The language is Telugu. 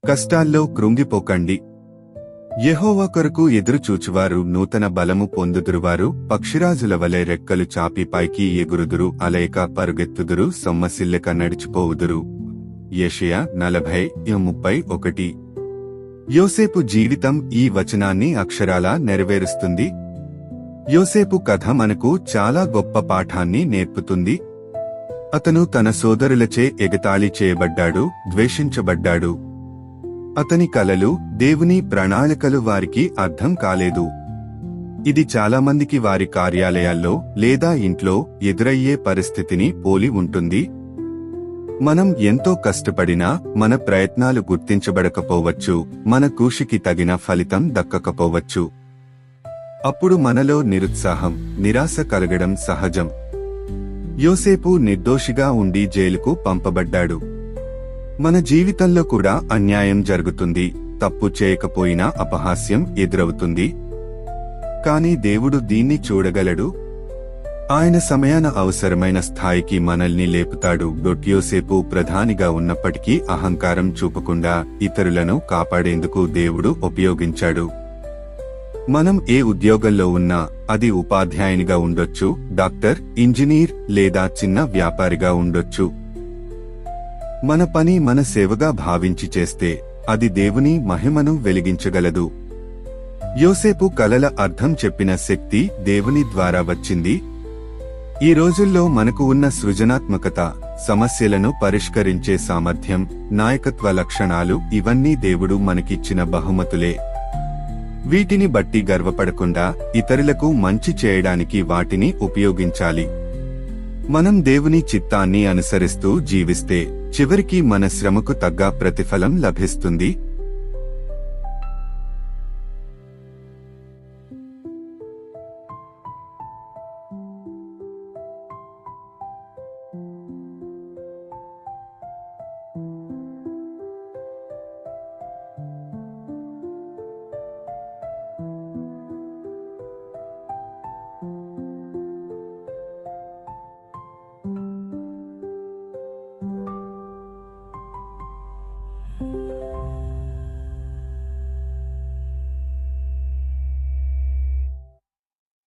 కష్టాల్లో కృంగిపోకండి. యెహోవా కొరకు ఎదురుచూచువారు నూతన బలము పొందుదురువారు పక్షిరాజుల వలె రెక్కలు చాపి పైకి ఎగురుదురు, అలయక పరుగెత్తుదురు, సొమ్మసిల్లక నడిచిపోవుదురు. యెషయా 40:31. యోసేపు జీవితం ఈ వచనాన్ని అక్షరాలా నెరవేరుస్తుంది. యోసేపు కథ మనకు చాలా గొప్ప పాఠాన్ని నేర్పుతుంది. అతను తన సోదరులచే ఎగతాళి చేయబడ్డాడు, ద్వేషించబడ్డాడు. అతని కలలు, దేవుని ప్రణాళికలు వారికి అర్థం కాలేదు. ఇది చాలామందికి వారి కార్యాలయాల్లో లేదా ఇంట్లో ఎదురయ్యే పరిస్థితిని పోలి ఉంటుంది. మనం ఎంతో కష్టపడినా మన ప్రయత్నాలు గుర్తించబడకపోవచ్చు, మన కృషికి తగిన ఫలితం దక్కకపోవచ్చు. అప్పుడు మనలో నిరుత్సాహం, నిరాశ కలగడం సహజం. యోసేపు నిర్దోషిగా ఉండి జైలుకు పంపబడ్డాడు. మన జీవితంలో కూడా అన్యాయం జరుగుతుంది, తప్పు చేయకపోయినా అపహాస్యం ఎదురవుతుంది. కాని దేవుడు దీన్ని చూడగలడు. ఆయన సమయాన అవసరమైన స్థాయికి మనల్ని లేపుతాడు. యోసేపు ప్రధానిగా ఉన్నప్పటికీ అహంకారం చూపకుండా ఇతరులను కాపాడేందుకు దేవుడు ఉపయోగించాడు. మనం ఏ ఉద్యోగంలో ఉన్నా, అది ఉపాధ్యాయునిగా ఉండొచ్చు, డాక్టర్, ఇంజనీర్ లేదా చిన్న వ్యాపారిగా ఉండొచ్చు. మన పని మన సేవగా భావించి చేస్తే అది దేవుని మహిమను వెలిగించగలదు. యోసేపు కలల అర్థం చెప్పిన శక్తి దేవుని ద్వారా వచ్చింది. ఈ రోజుల్లో మనకు ఉన్న సృజనాత్మకత, సమస్యలను పరిష్కరించే సామర్థ్యం, నాయకత్వ లక్షణాలు ఇవన్నీ దేవుడు మనకిచ్చిన బహుమతులే. వీటిని బట్టి గర్వపడకుండా ఇతరులకు మంచి చేయడానికి వాటిని ఉపయోగించాలి. మనం దేవుని చిత్తాన్ని అనుసరిస్తూ జీవిస్తే చివరికి మన శ్రమకు తగ్గ ప్రతిఫలం లభిస్తుంది.